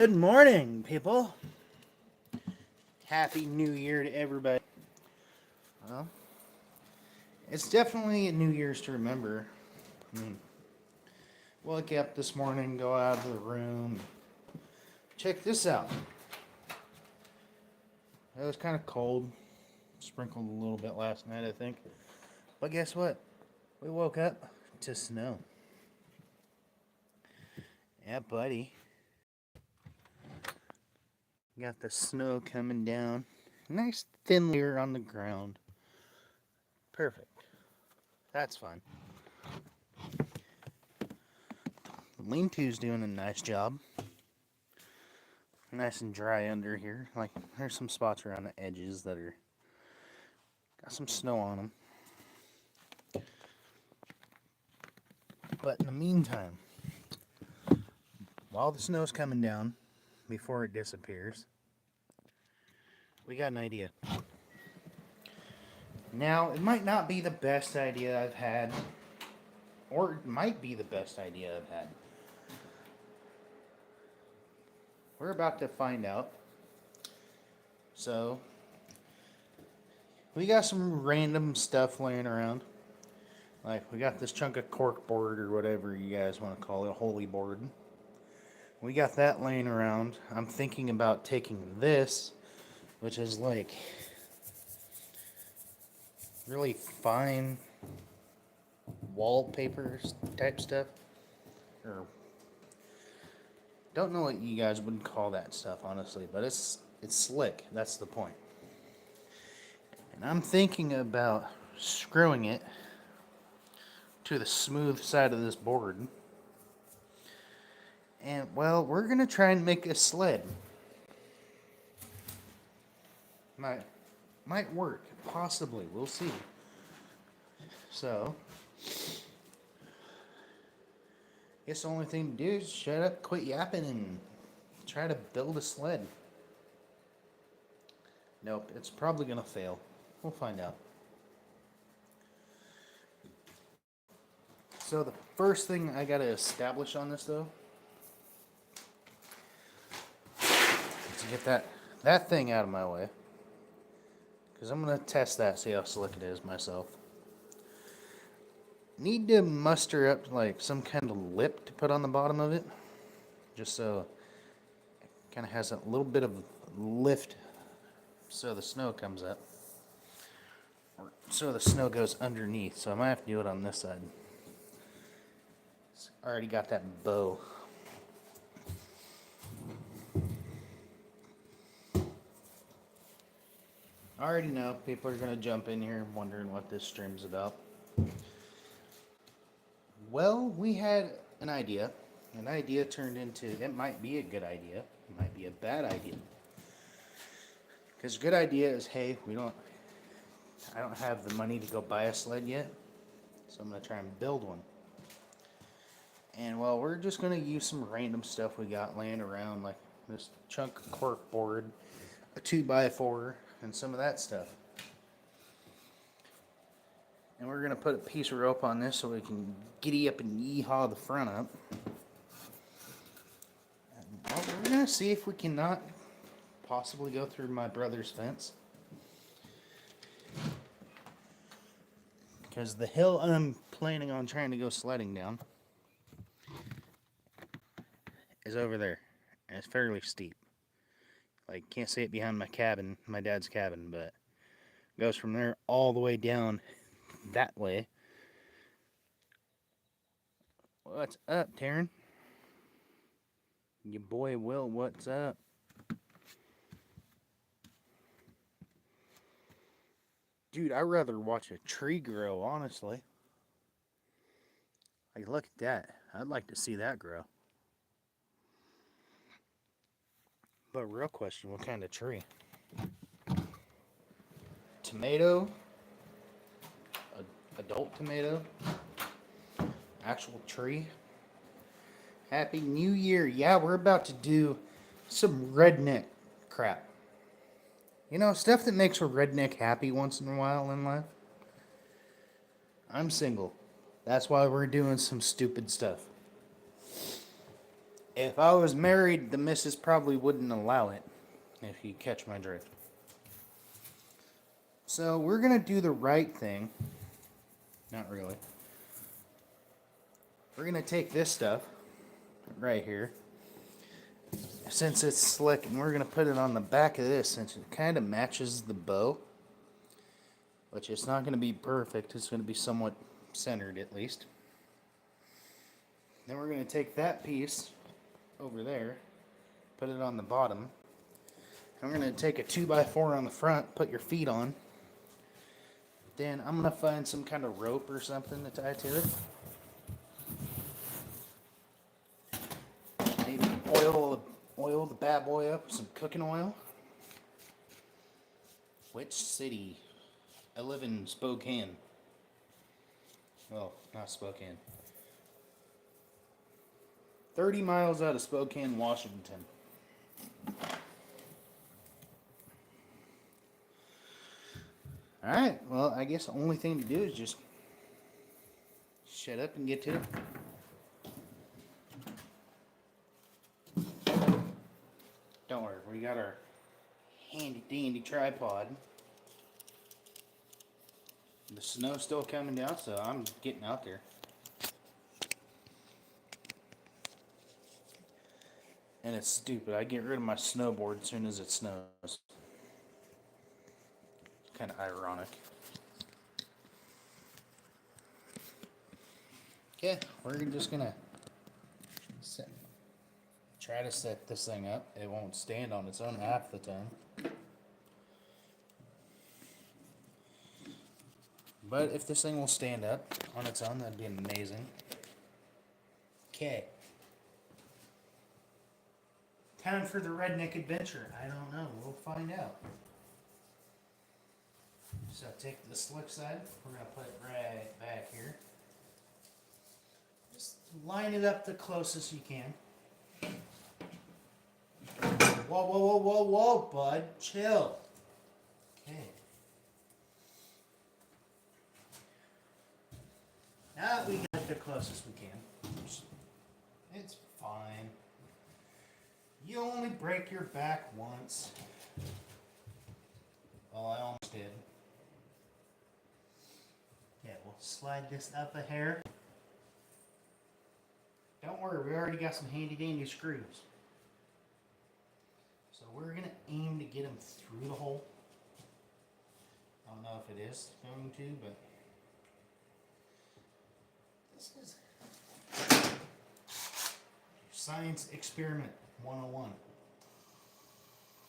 Good morning, people. Happy New Year to everybody. Well, it's definitely a New Year's to remember. I mean, wake up this morning, go out of the room. Check this out. It was kind of cold. Sprinkled a little bit last night, I think. But guess what? We woke up to snow. Yeah, buddy. Got the snow coming down. Nice thin layer on the ground. Perfect. That's fun. Lean-to's doing a nice job. Nice and dry under here. Like, there's some spots around the edges that are got some snow on them. But in the meantime, while the snow's coming down, before it disappears, we got an idea. Now, it might not be the best idea I've had, or it might be the best idea I've had. We're about to find out. So, we got some random stuff laying around. Like, we got this chunk of cork board or whatever you guys want to call it, a holy board. We got that laying around. I'm thinking about taking this, which is like really fine wallpaper type stuff. Or don't know what you guys would call that stuff, honestly, but it's slick. That's the point. And I'm thinking about screwing it to the smooth side of this board. And, well, we're going to try and make a sled. Might work. Possibly. We'll see. So, guess the only thing to do is shut up, quit yapping, and try to build a sled. Nope, it's probably going to fail. We'll find out. So the first thing I got to establish on this, though, is to get that thing out of my way. Because I'm going to test that, see how slick it is myself. Need to muster up like some kind of lip to put on the bottom of it. Just so it kind of has a little bit of lift so the snow comes up. Or so the snow goes underneath. So I might have to do it on this side. I already got that bow. I already know people are going to jump in here wondering what this stream's about. Well, we had an idea. An idea turned into, it might be a good idea. It might be a bad idea. Because a good idea is, hey, I don't have the money to go buy a sled yet. So I'm going to try and build one. And, well, we're just going to use some random stuff we got laying around, like this chunk of cork board, a 2x4, and some of that stuff. And we're going to put a piece of rope on this so we can giddy up and yee-haw the front up. And, well, we're going to see if we cannot possibly go through my brother's fence. Because the hill I'm planning on trying to go sledding down is over there. And it's fairly steep. Like, can't see it behind my cabin, my dad's cabin, but it goes from there all the way down that way. What's up, Taryn? Your boy Will, what's up? Dude, I'd rather watch a tree grow, honestly. Like, look at that. I'd like to see that grow. But real question, what kind of tree? Tomato? Adult tomato? Actual tree? Happy New Year. Yeah, we're about to do some redneck crap. You know, stuff that makes a redneck happy once in a while in life. I'm single. That's why we're doing some stupid stuff. If I was married, the missus probably wouldn't allow it, if you catch my drift. So we're going to do the right thing. Not really. We're going to take this stuff right here, since it's slick, and we're going to put it on the back of this since it kind of matches the bow. Which it's not going to be perfect. It's going to be somewhat centered at least. Then we're going to take that piece over there, put it on the bottom. And we're going to take a 2x4 on the front, put your feet on. Then I'm going to find some kind of rope or something to tie to it. Maybe oil the bad boy up with some cooking oil. Which city? I live in Spokane. Well, not Spokane. 30 miles out of Spokane, Washington. Alright, well, I guess the only thing to do is just shut up and get to it. Don't worry, we got our handy dandy tripod. The snow's still coming down, so I'm getting out there. And it's stupid. I get rid of my snowboard as soon as it snows. It's kind of ironic. Okay, we're just gonna try to set this thing up. It won't stand on its own half the time. But if this thing will stand up on its own, that'd be amazing. Okay. Time for the redneck adventure. I don't know. We'll find out. So take the slick side. We're going to put it right back here. Just line it up the closest you can. Whoa, whoa, whoa, whoa, whoa, bud. Chill. Okay. Now we got the closest we can. It's fine. You only break your back once. Well, I almost did. Yeah, we'll slide this up a hair. Don't worry, we already got some handy dandy screws. So we're going to aim to get them through the hole. I don't know if it is going to, but this is Science Experiment 101.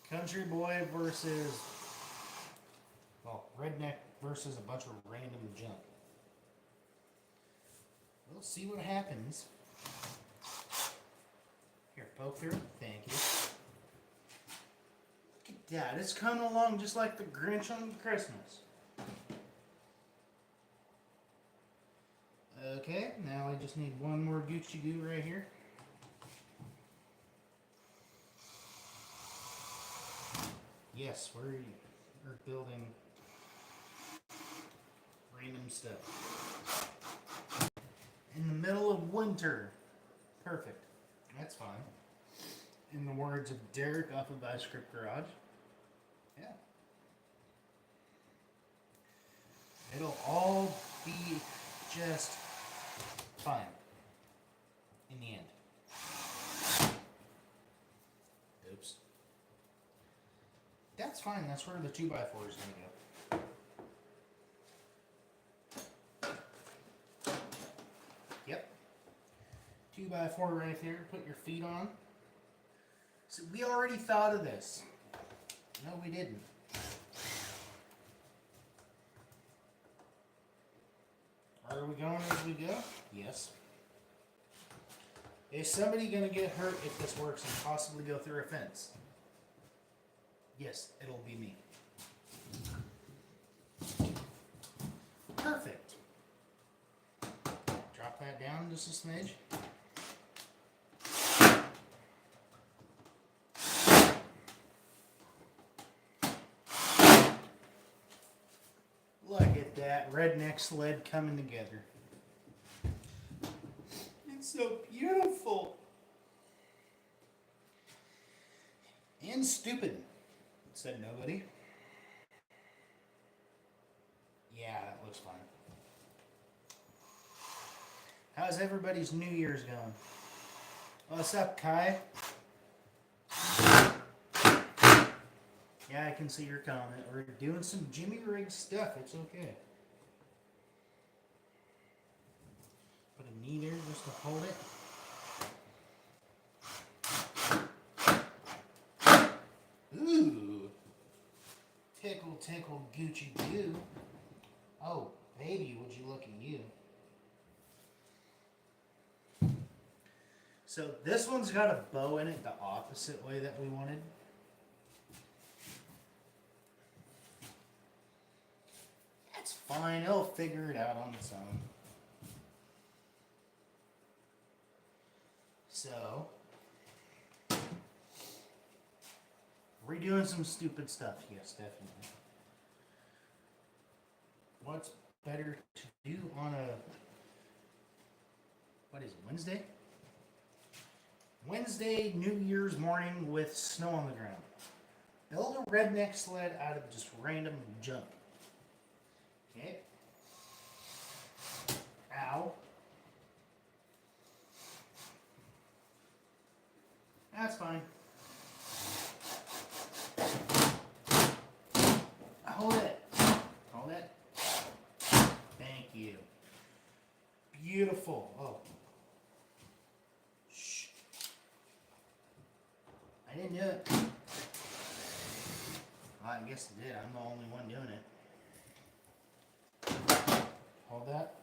Country boy versus, well, redneck versus a bunch of random junk. We'll see what happens. Here, poke through. Thank you. Look at that. It's coming along just like the Grinch on Christmas. Okay, now I just need one more Gucci goo right here. Yes, we're building random stuff. In the middle of winter. Perfect. That's fine. In the words of Derek off of Ice Script Garage. Yeah. It'll all be just fine. In the end. Oops. That's fine. That's where the 2x4 is going to go. Yep. 2x4 right there. Put your feet on. So we already thought of this. No, we didn't. Are we going as we go? Yes. Is somebody going to get hurt if this works and possibly go through a fence? Yes, it'll be me. Perfect. Drop that down just a smidge. Look at that redneck sled coming together. It's so beautiful. And stupid, said nobody. Yeah, that looks fine. How's everybody's New Year's going? What's up, Kai? Yeah, I can see your comment. We're doing some Jimmy Rig stuff. It's okay. Put a knee there just to hold it. Ooh. Tickle, tickle, Gucci goo. Oh, baby, would you look at you. So this one's got a bow in it the opposite way that we wanted. That's fine, it'll figure it out on its own. So, redoing some stupid stuff, yes, definitely. What's better to do on a, what is it, Wednesday? Wednesday, New Year's morning with snow on the ground. Build a redneck sled out of just random junk. Okay. Ow. That's fine. Hold it. Hold it. Thank you. Beautiful. Oh. Shh. I didn't do it. Well, I guess I did. I'm the only one doing it. Hold that.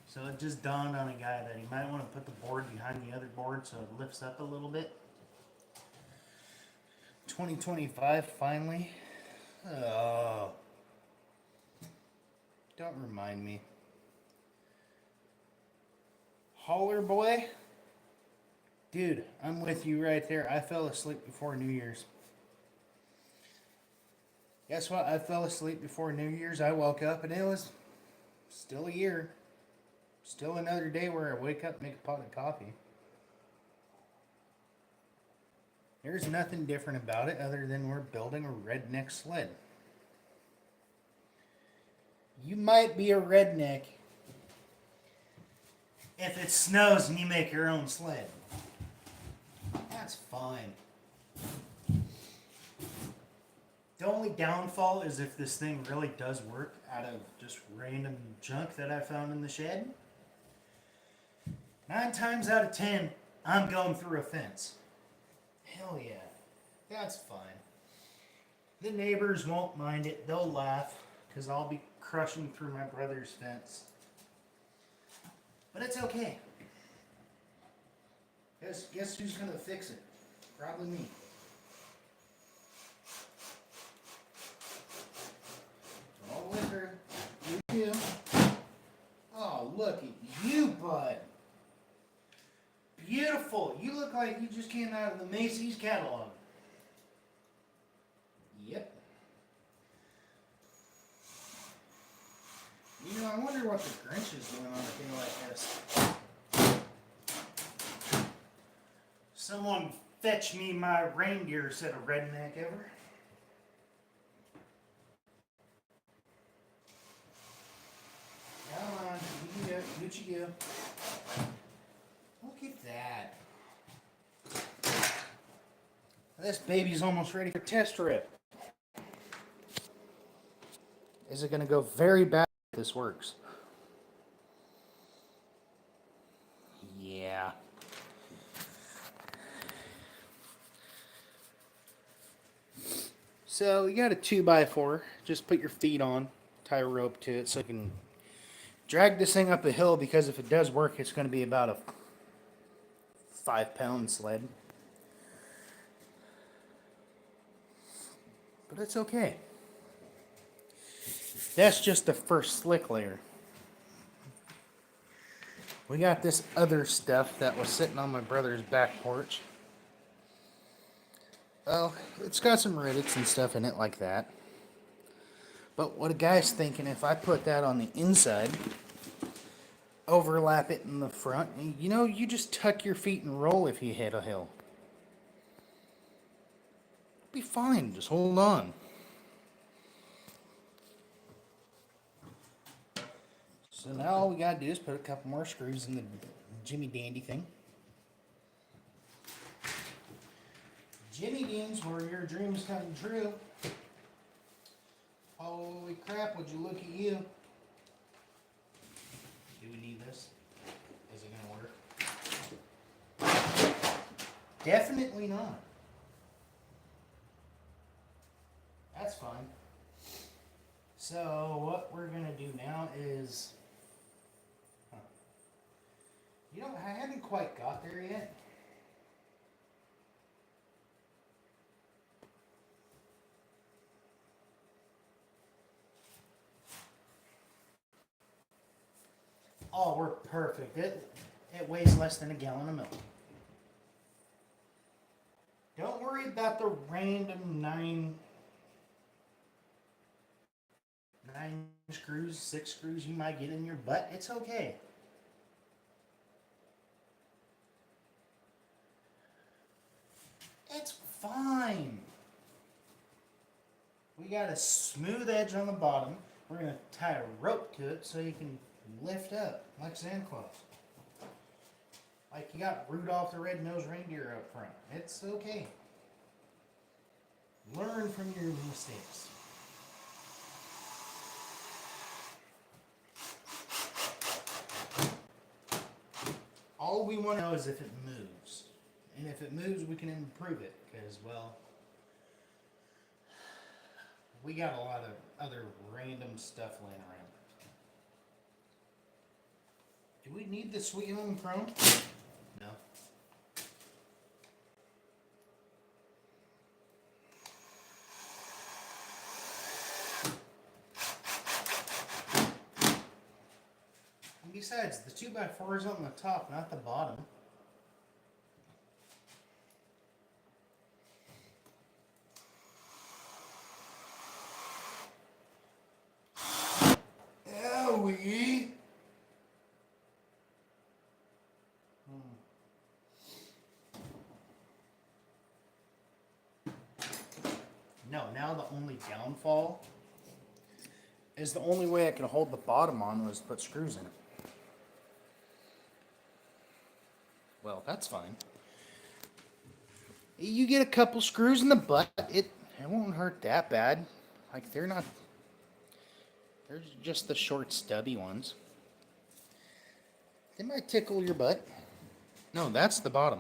So it just dawned on a guy that he might want to put the board behind the other board so it lifts up a little bit. 2025 finally. Oh. Don't remind me. Holler boy. Dude, I'm with you right there. I fell asleep before New Year's. Guess what? I fell asleep before New Year's. I woke up and it was still a year. Still another day where I wake up and make a pot of coffee. There's nothing different about it other than we're building a redneck sled. You might be a redneck if it snows and you make your own sled. That's fine. The only downfall is if this thing really does work out of just random junk that I found in the shed. 9 times out of 10, I'm going through a fence. Hell yeah. That's fine. The neighbors won't mind it. They'll laugh because I'll be crushing through my brother's fence. But it's okay. Guess who's going to fix it? Probably me. All with her. You. Oh, look at you, bud. Beautiful. You look like you just came out of the Macy's catalog. Yep. You know, I wonder what the Grinch is doing on a day like this. Someone fetch me my reindeer, said a redneck ever. Come on, you can go, Gucci go. Look at that. This baby's almost ready for test rip. Is it going to go very bad if this works? Yeah. So you got a 2x4. Just put your feet on, tie a rope to it so you can drag this thing up a hill, because if it does work, it's going to be about a 5-pound sled. But it's okay. That's just the first slick layer. We got this other stuff that was sitting on my brother's back porch. Well, it's got some rivets and stuff in it like that. But what a guy's thinking, if I put that on the inside, overlap it in the front. And, you know, you just tuck your feet and roll if you hit a hill. Be fine. Just hold on. So now all we gotta do is put a couple more screws in the Jimmy Dandy thing. Jimmy Deans, where your dreams come true. Holy crap, would you look at you? Do we need this? Is it gonna work? Definitely not. That's fine. So what we're gonna do now is, you know, I haven't quite got there yet. Oh, we're perfect. It weighs less than a gallon of milk. Don't worry about the random nine screws, 6 screws you might get in your butt. It's okay. It's fine. We got a smooth edge on the bottom. We're going to tie a rope to it so you can lift up like Santa Claus. Like you got Rudolph the Red-Nosed Reindeer up front. It's okay. Learn from your mistakes. All we want to know is if it moves. And if it moves, we can improve it. Because, well, we got a lot of other random stuff laying around. Do we need the Sweet Home Chrome? No. And besides, the 2x4 is on the top, not the bottom. Owie! No, now the only downfall is the only way I can hold the bottom on was to put screws in it. Well, that's fine. You get a couple screws in the butt, it won't hurt that bad. Like they're just the short stubby ones. They might tickle your butt. No, that's the bottom.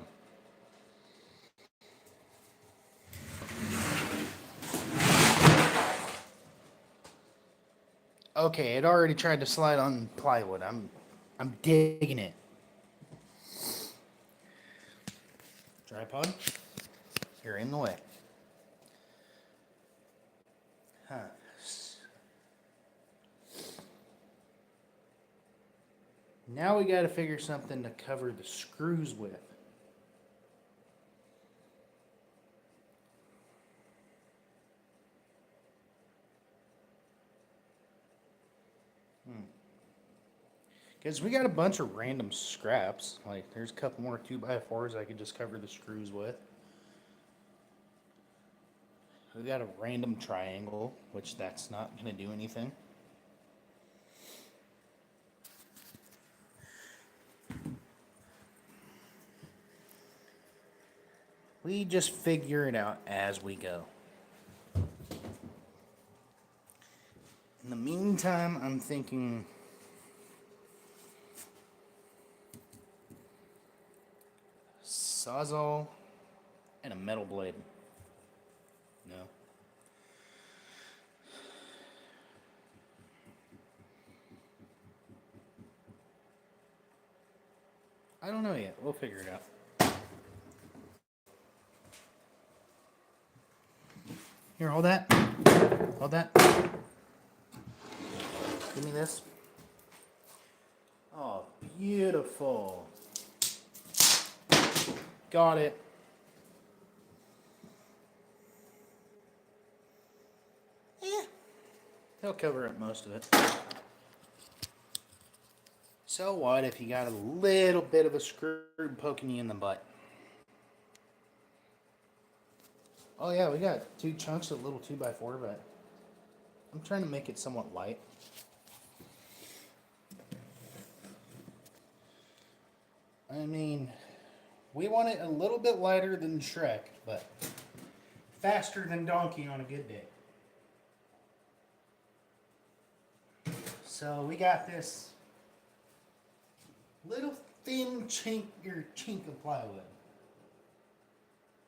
Okay, it already tried to slide on plywood. I'm digging it. Tripod, you're in the way. Huh. Now we got to figure something to cover the screws with. Because we got a bunch of random scraps. Like, there's a couple more 2x4s I could just cover the screws with. We got a random triangle, which that's not going to do anything. We just figure it out as we go. In the meantime, I'm thinking Sawzall and a metal blade. No. I don't know yet. We'll figure it out. Here, hold that. Hold that. Give me this. Oh, beautiful. Got it. Yeah. He'll cover up most of it. So what if you got a little bit of a screw poking you in the butt? Oh yeah, we got 2 chunks of little 2x4, but I'm trying to make it somewhat light. I mean, we want it a little bit lighter than Shrek, but faster than Donkey on a good day. So we got this little thin chink of plywood.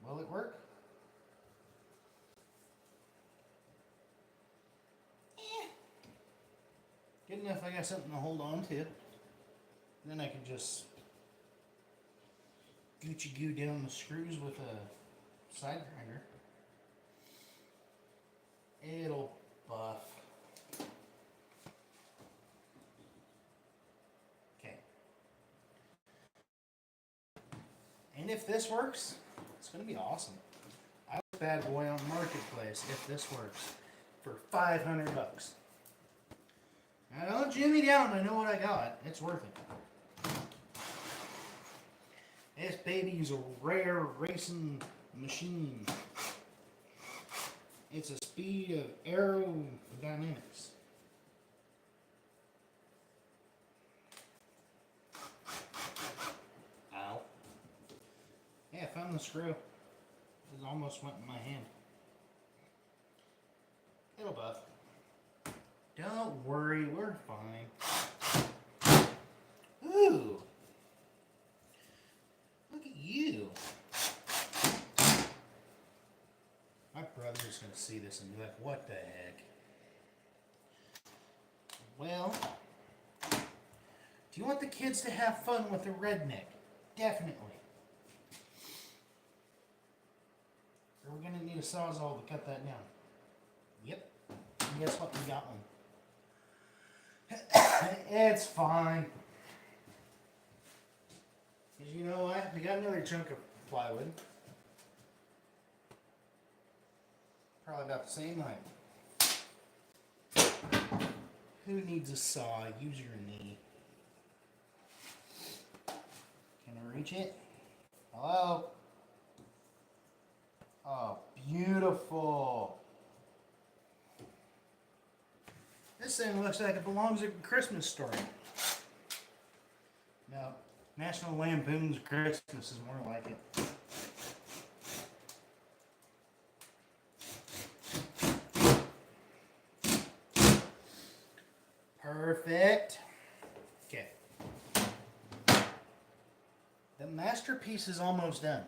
Will it work? Good enough I got something to hold on to. Then I can just Gucci goo down the screws with a side grinder. It'll buff. Okay. And if this works, it's going to be awesome. I put bad boy on Marketplace if this works for $500. Now don't jimmy down. I know what I got. It's worth it. This baby is a rare racing machine. It's a speed of aerodynamics. Ow. Yeah, I found the screw. It almost went in my hand. It'll buff. Don't worry, we're fine. Ooh. Look at you. My brother's going to see this and be like, what the heck? Well, do you want the kids to have fun with a redneck? Definitely. Are we going to need a Sawzall to cut that down? Yep. And guess what? We got one. It's fine. Because you know what? We got another chunk of plywood. Probably about the same height. Who needs a saw? Use your knee. Can I reach it? Hello? Oh, beautiful. This thing looks like it belongs in a Christmas story. No, National Lampoon's Christmas is more like it. Perfect. Okay. The masterpiece is almost done.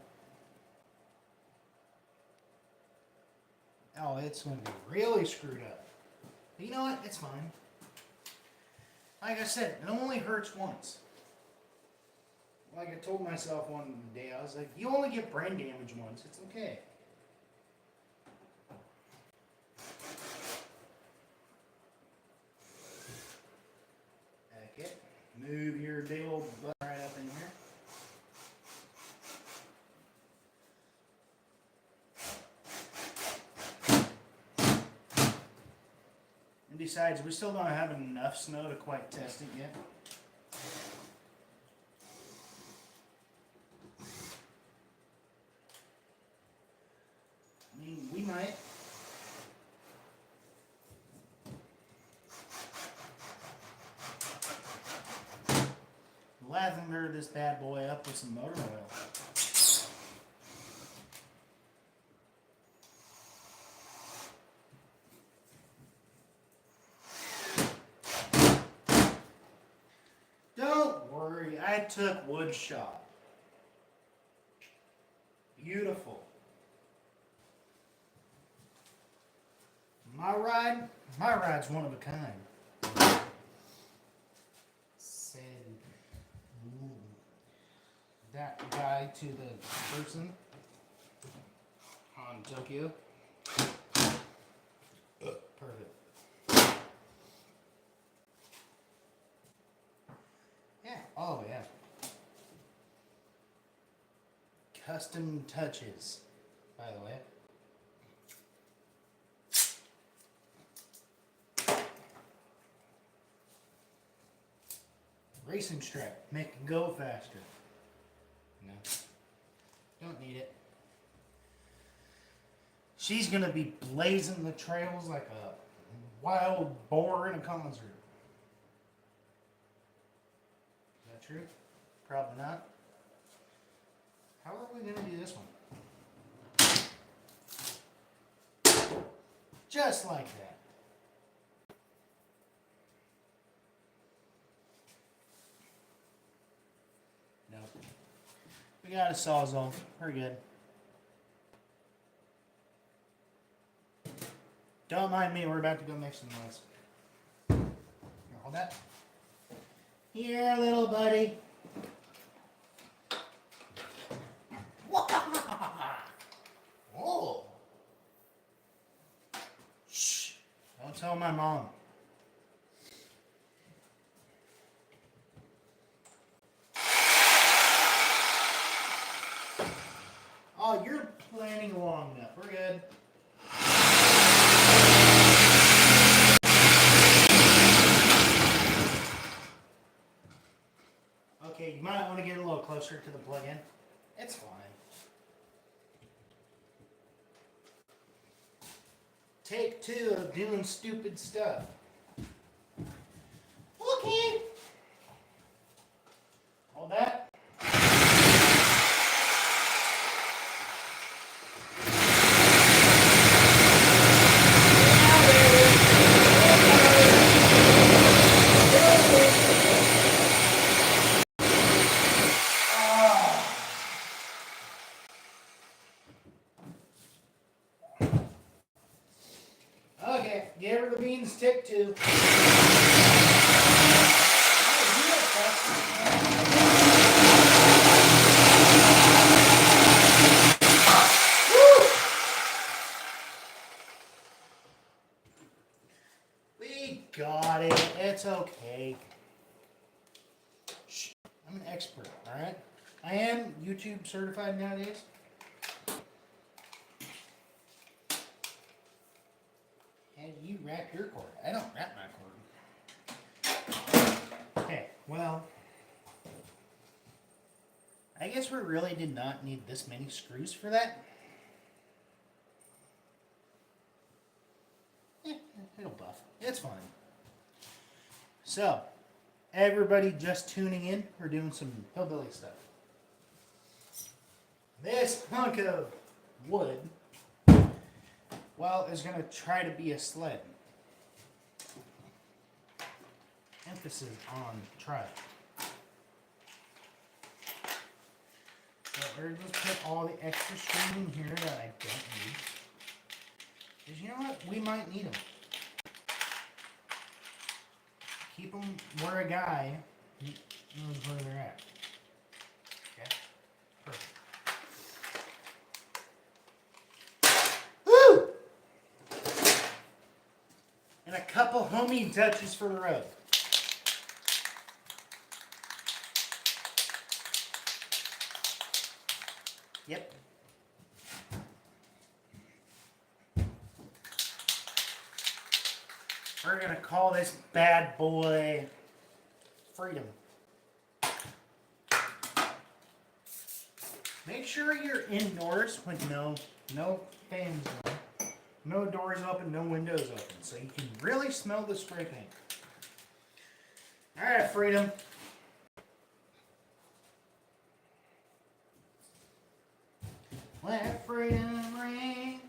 Oh, it's going to be really screwed up. But you know what? It's fine. Like I said, it only hurts once. Like I told myself one day, I was like, you only get brain damage once. It's okay. Okay. Move your big old butt right up in here. And besides, we still don't have enough snow to quite test it yet. I mean, we might. Lavender this bad boy up with some motor oil. Don't worry, I took wood shop. Beautiful. My ride's one of a kind. Said that guy to the person on Tokyo. Perfect. Yeah, oh yeah. Custom touches, by the way. racing stripe. Make it go faster. No. Don't need it. She's going to be blazing the trails like a wild boar in a concert. Is that true? Probably not. How are we going to do this one? Just like that. Nope. We got a Sawzall. We're good. Don't mind me, we're about to go make some noise. Here, hold that. Here, little buddy. Oh. Shh. Don't tell my mom. Oh, you're planning long enough. We're good. Okay, you might want to get a little closer to the plug-in. It's fine. Take 2 of doing stupid stuff. Okay. Hold that. Okay, give her the beans stick to. We got it. It's okay. Shh. I'm an expert, alright? I am YouTube certified nowadays. And you wrap your cord. I don't wrap my cord. Okay, well, I guess we really did not need this many screws for that. It'll buff. It's fine. So, everybody just tuning in, we're doing some hillbilly stuff. This hunk of wood, well, is going to try to be a sled. Emphasis on try. So we're just put all the extra string in here that I don't need. Because you know what? We might need them. Keep them where a guy knows where they're at. Okay? Perfect. Woo! And a couple homing touches for the road. Yep. We're going to call this bad boy Freedom. Make sure you're indoors with no fans on, no doors open, no windows open, so you can really smell the spray paint. All right, Freedom. Let freedom ring.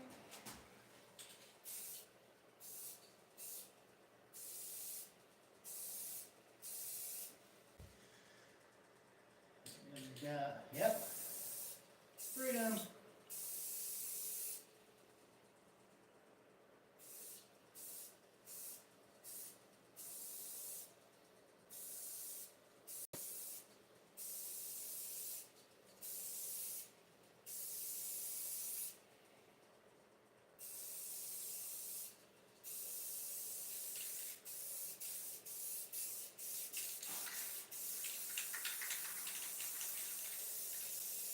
Yep. Freedom.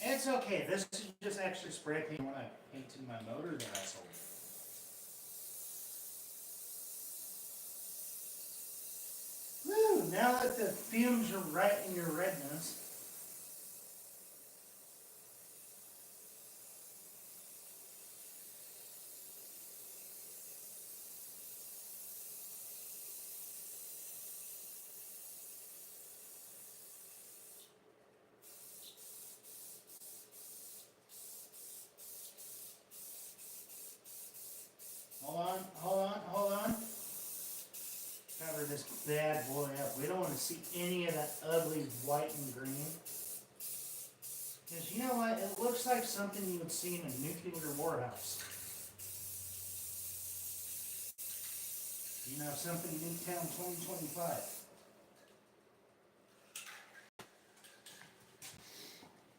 It's okay. This is just extra spray paint when I painted my motor that I sold. Woo, now that the fumes are right in your retinas. Hold on. Cover this bad boy up. We don't want to see any of that ugly white and green. Because you know what? It looks like something you would see in a nuclear warhouse. You know, something Newtown 2025.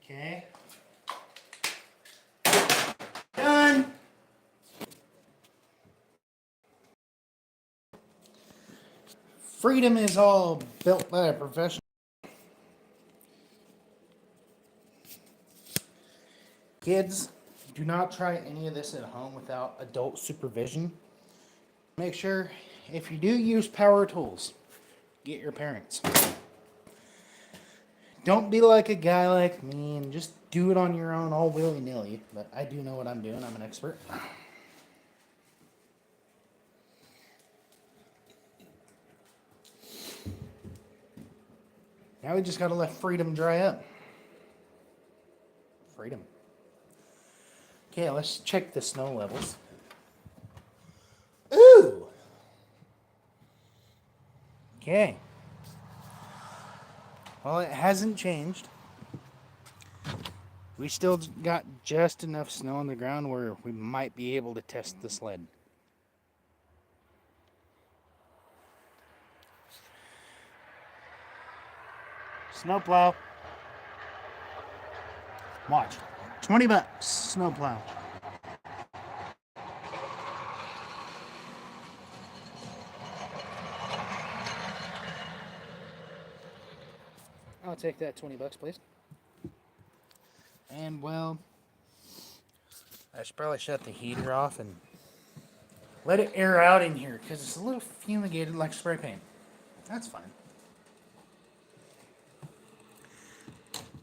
Okay. Done! Freedom is all built by a professional. Kids, do not try any of this at home without adult supervision. Make sure, if you do use power tools, get your parents. Don't be like a guy like me and just do it on your own all willy-nilly. But I do know what I'm doing. I'm an expert. Now we just gotta let freedom dry up. Freedom. Okay, let's check the snow levels. Ooh! Okay. Well, it hasn't changed. We still got just enough snow on the ground where we might be able to test the sled. Snowplow. Watch. $20. Snowplow. I'll take that $20, please. And well, I should probably shut the heater off and let it air out in here because it's a little fumigated like spray paint. That's fine.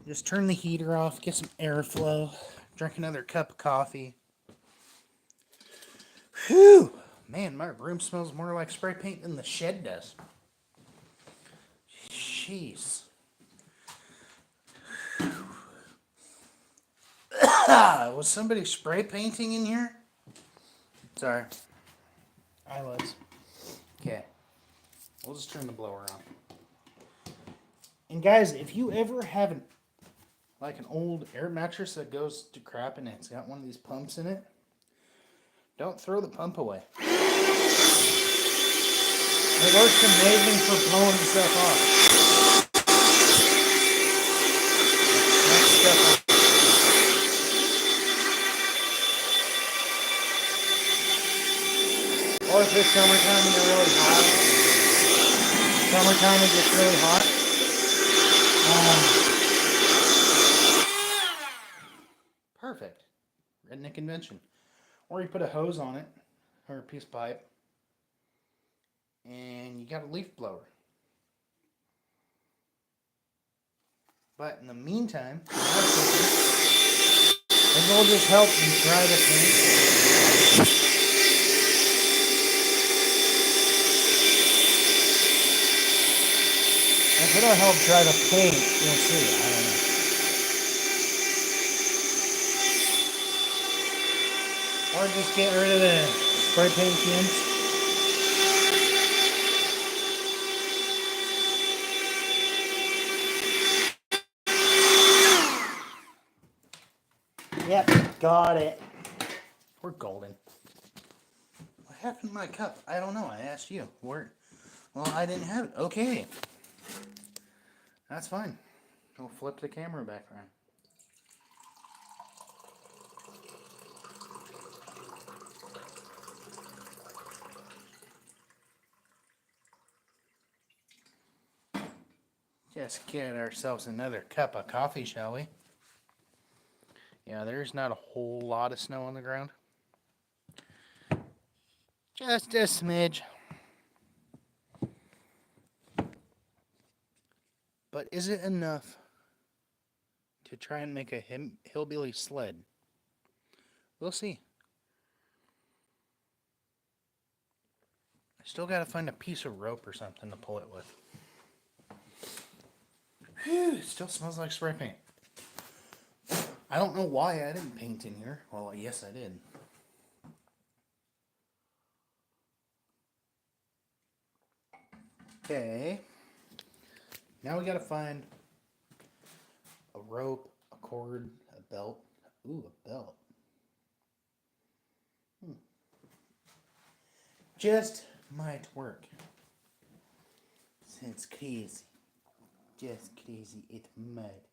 Just turn the heater off, get some airflow, drink another cup of coffee. Whew! Man, my room smells more like spray paint than the shed does. Jeez. Was somebody spray painting in here? Sorry. I was. Okay. We'll just turn the blower on. And guys, if you ever have an old air mattress that goes to crap and it's got one of these pumps in it, don't throw the pump away. It works amazing for blowing stuff off. Next step. Or if it's summertime and you're really hot. Summertime it gets really hot. Perfect. Redneck invention. Or you put a hose on it, or a piece of pipe, and you got a leaf blower. But in the meantime, it will just help you dry the paint. If it'll help dry the paint, you'll see. I don't know. Or just get rid of the spray paint fumes. Yep, got it. We're golden. What happened to my cup? I don't know. I asked you. Where? Well, I didn't have it. Okay. That's fine. We'll flip the camera back around. Just get ourselves another cup of coffee, shall we? Yeah, there's not a whole lot of snow on the ground. Just a smidge. But is it enough to try and make a hillbilly sled? We'll see. I still gotta find a piece of rope or something to pull it with. Whew, it still smells like spray paint. I don't know why I didn't paint in here. Well, yes, I did. Okay. Now we gotta find a rope, a cord, a belt. Ooh, a belt. Just might work. It's crazy. Just crazy. It might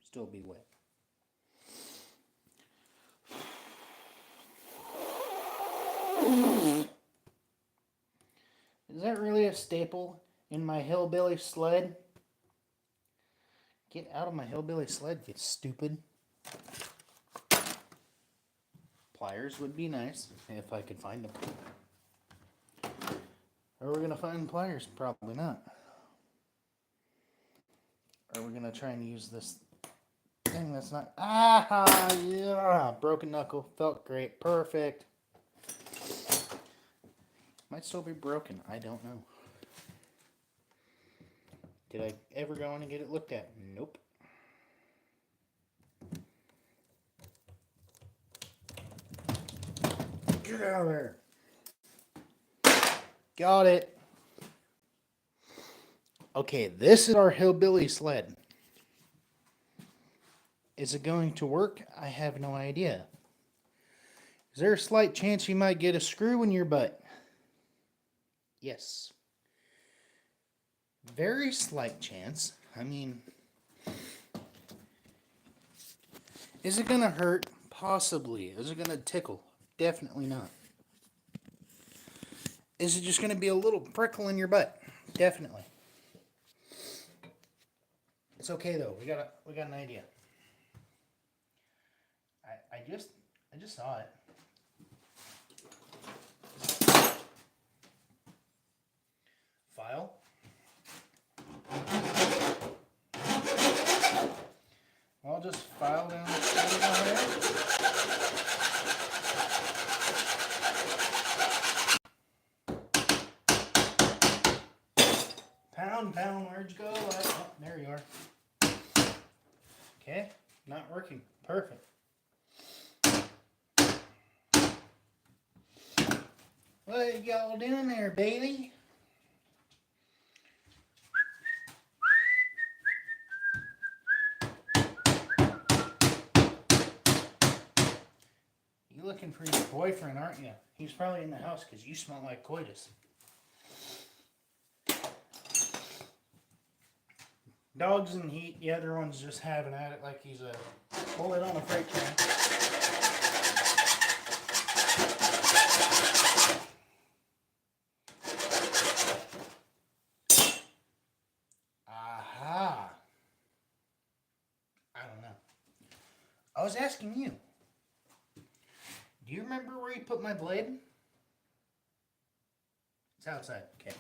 still be wet. Is that really a staple in my hillbilly sled? Get out of my hillbilly sled, you stupid. Pliers would be nice if I could find them. Are we gonna find pliers? Probably not. Are we gonna try and use this thing that's not... Ah, yeah, broken knuckle, felt great, perfect. Might still be broken, I don't know. Did I ever go in and get it looked at? Nope. Get out of there. Got it. Okay, this is our hillbilly sled. Is it going to work? I have no idea. Is there a slight chance you might get a screw in your butt? Yes. Very slight chance. I mean, is it going to hurt? Possibly. Is it going to tickle? Definitely not. Is it just going to be a little prickle in your butt? Definitely. It's okay though. We got an idea. I just saw it. File. I'll just file down the there. Pound, where'd you go? Oh, there you are. Okay, not working. Perfect. What y'all doing there, baby? You looking for your boyfriend, aren't you? He's probably in the house because you smell like coitus. Dog's in heat. The other one's just having at it like he's a bullet on a freight train. Aha. I don't know. I was asking you. Do you remember where you put my blade? It's outside. Okay.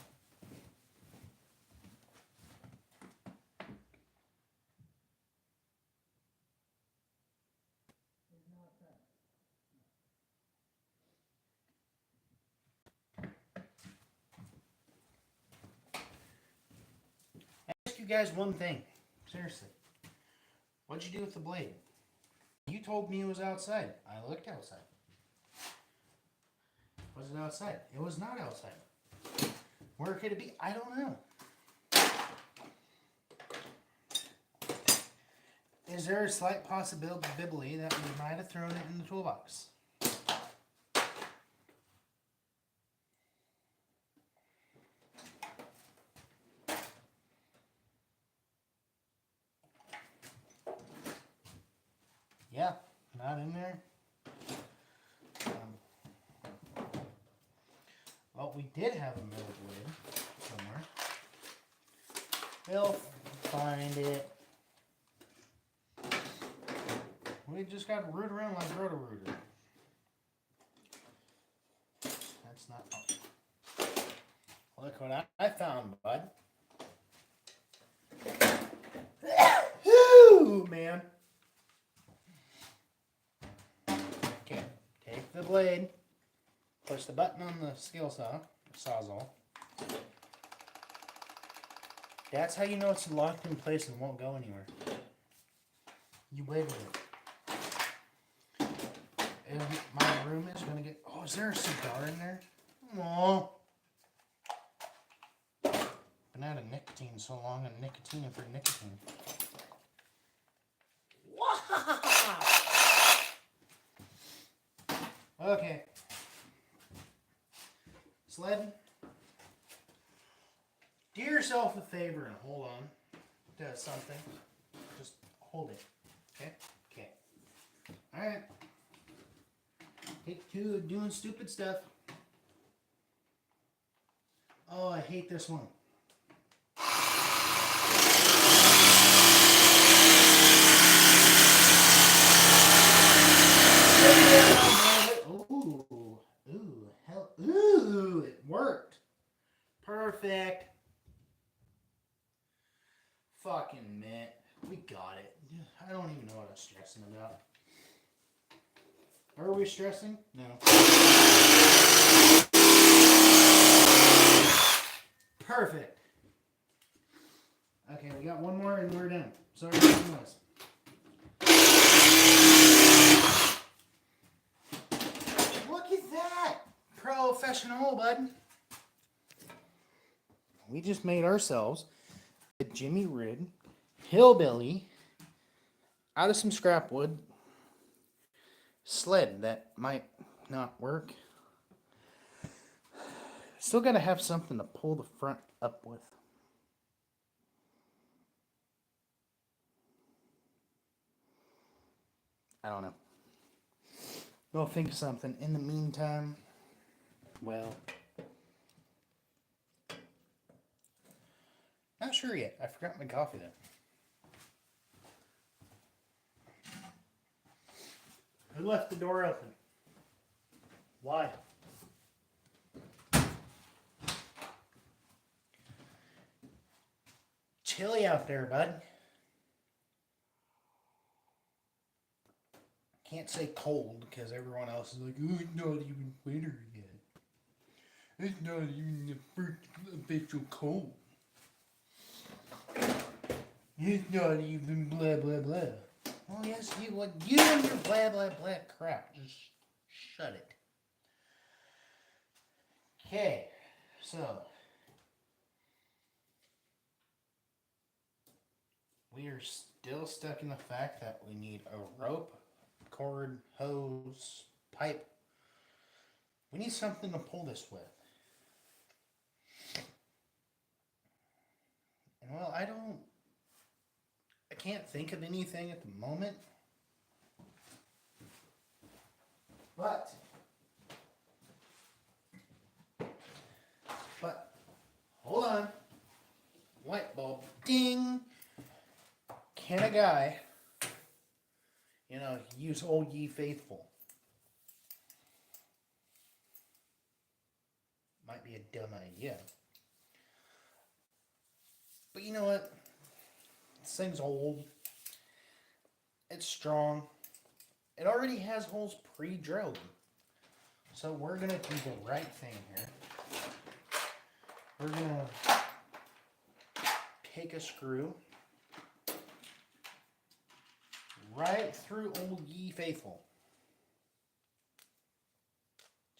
Ask you guys one thing. Seriously. What'd you do with the blade? You told me it was outside. I looked outside. Was it outside? It was not outside. Where could it be? I don't know. Is there a slight possibility that we might have thrown it in the toolbox? Yeah, not in there. Well, we did have a metal blade somewhere. We'll find it. We just got to root around like Roto-Rooter. That's not... Oh. Look what I found, bud. Ooh, man. Okay, take the blade, push the button on the scale saw, sawzall. That's how you know it's locked in place and won't go anywhere. You wiggle it. And my room is gonna get. Oh, is there a cigar in there? Oh. Been out of nicotine so long, and nicotine for nicotine. Okay. Sled, do yourself a favor and hold on to something. Just hold it. Okay? Okay. Alright. Take two of doing stupid stuff. Oh, I hate this one. Ooh, it worked. Perfect. Fucking Mitt. We got it. I don't even know what I'm stressing about. Are we stressing? No. Perfect. Okay, we got one more and we're done. Sorry for the noise. Look at that! Professional, bud. We just made ourselves a Jimmy Rid hillbilly out of some scrap wood sled that might not work. Still got to have something to pull the front up with. I don't know. We'll think of something. In the meantime, well, not sure yet. I forgot my coffee though. Who left the door open? Why? Chilly out there, bud. Can't say cold because everyone else is like, oh, it's not even winter yet. It's not even the first official cold. It's not even blah, blah, blah. Well, yes, you and your blah, blah, blah crap. Just shut it. Okay, so we are still stuck in the fact that we need a rope, cord, hose, pipe. We need something to pull this with. And well, I can't think of anything at the moment. But hold on. Light bulb. Ding. Can a guy, use Old Ye Faithful? Might be a dumb idea. But you know what? This thing's old. It's strong. It already has holes pre-drilled. So we're going to do the right thing here. We're going to take a screw right through Old Ye Faithful.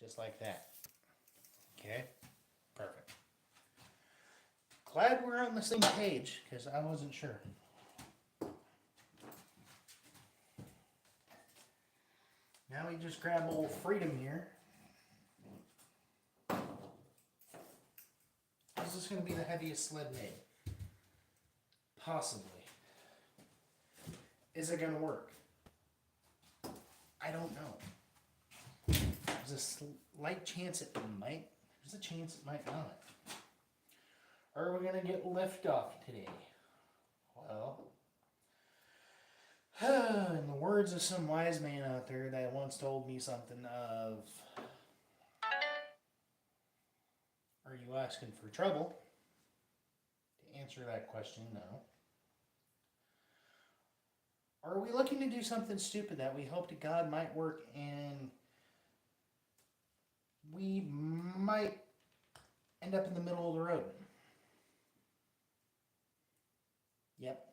Just like that. Okay? Perfect. Glad we're on the same page, because I wasn't sure. Now we just grab old Freedom here. Is this going to be the heaviest sled made? Possibly. Is it going to work? I don't know. There's a slight chance it might. There's a chance it might not. Are we going to get liftoff today? Well, in the words of some wise man out there that once told me something of, are you asking for trouble? To answer that question, no. Or are we looking to do something stupid that we hope to God might work and we might end up in the middle of the road? Yep.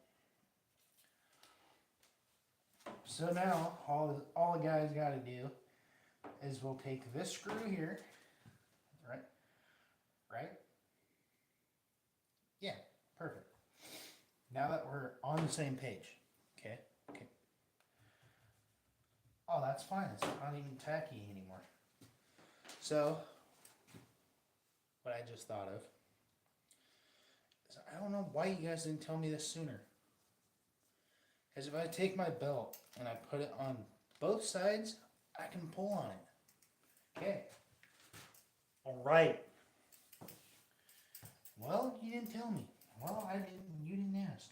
So now all the guys got to do is we'll take this screw here, right? Right? Yeah, perfect. Now that we're on the same page, okay? Okay. Oh, that's fine. It's not even tacky anymore. So, what I just thought of is I don't know why you guys didn't tell me this sooner. Because if I take my belt and I put it on both sides, I can pull on it. Okay. All right. Well, you didn't tell me. Well, I didn't. You didn't ask.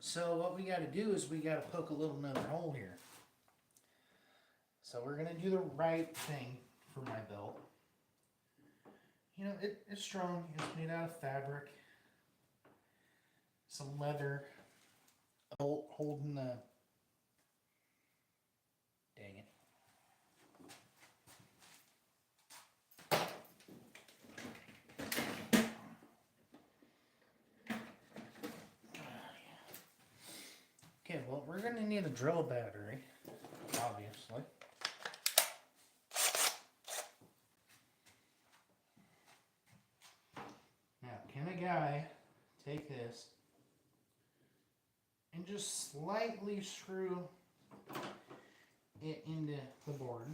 So what we got to do is we got to poke a little another hole here. So we're gonna do the right thing for my belt. You know, it's strong. It's made out of fabric. Some leather. Holding the. Dang it. Okay, well, we're going to need a drill battery, obviously. Now, can a guy take this and just slightly screw it into the board?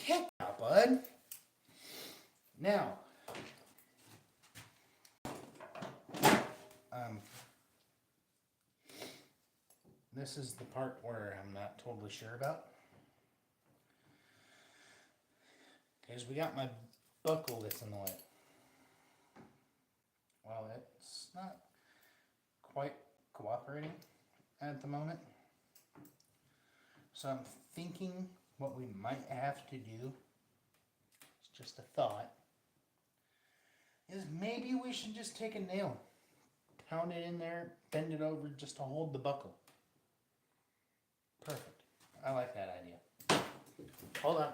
Heck yeah, bud. Now, this is the part where I'm not totally sure about. Because we got my buckle that's in the way. Well, it's not quite cooperating at the moment. So I'm thinking what we might have to do, it's just a thought, is maybe we should just take a nail, pound it in there, bend it over just to hold the buckle. Perfect. I like that idea. Hold on.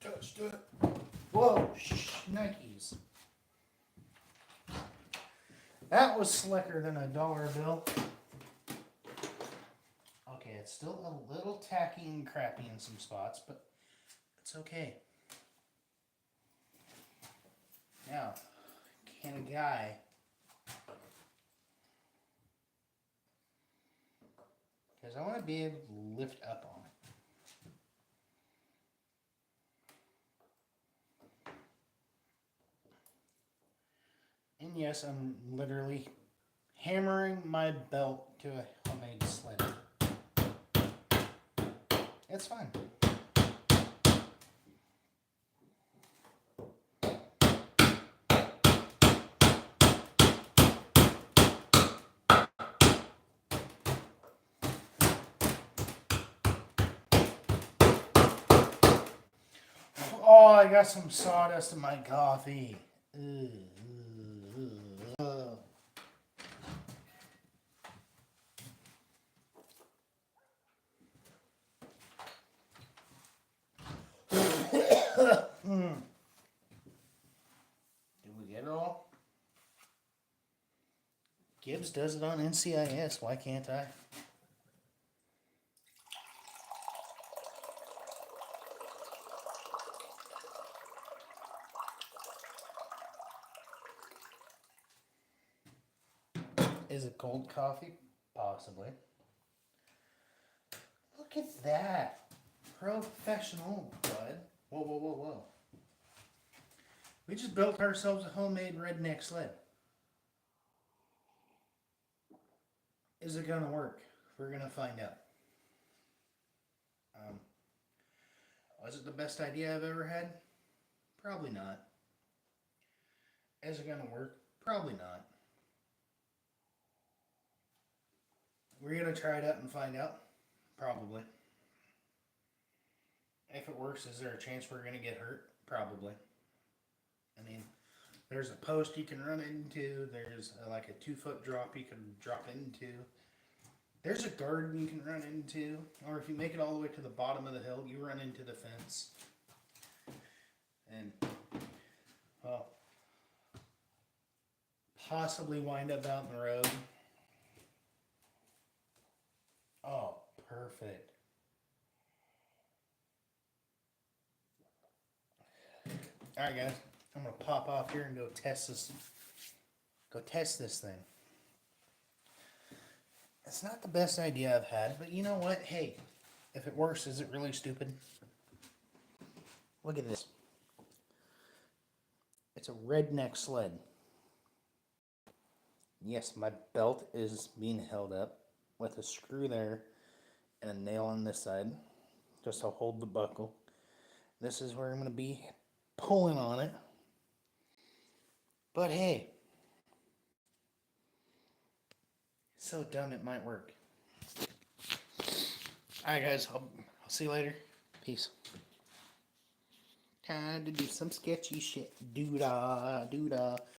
Touched it. Whoa, shnikes. That was slicker than a dollar bill. Okay, it's still a little tacky and crappy in some spots, but it's okay. Now, can a guy because I want to be able to lift up on it. And yes, I'm literally hammering my belt to a homemade sled. It's fine. Oh, I got some sawdust in my coffee. Did we get it all? Gibbs does it on NCIS. Why can't I? Is it cold coffee? Possibly. Look at that. Professional, bud. Whoa, whoa, whoa, whoa. We just built ourselves a homemade redneck sled. Is it gonna work? We're gonna find out. Was it the best idea I've ever had? Probably not. Is it gonna work? Probably not. We're gonna try it out and find out. Probably. If it works, is there a chance we're gonna get hurt? Probably. I mean, there's a post you can run into. There's like a 2 foot drop you can drop into. There's a garden you can run into. Or if you make it all the way to the bottom of the hill, you run into the fence. And, well, possibly wind up out in the road. Oh, perfect. Alright, guys. I'm going to pop off here and go test this. Go test this thing. It's not the best idea I've had, but you know what? Hey, if it works, is it really stupid? Look at this. It's a redneck sled. Yes, my belt is being held up with a screw there and a nail on this side just to hold the buckle. This is where I'm going to be pulling on it. But hey, so dumb it might work. Alright guys, I'll see you later. Peace. Time to do some sketchy shit. Doo-dah, doo-dah.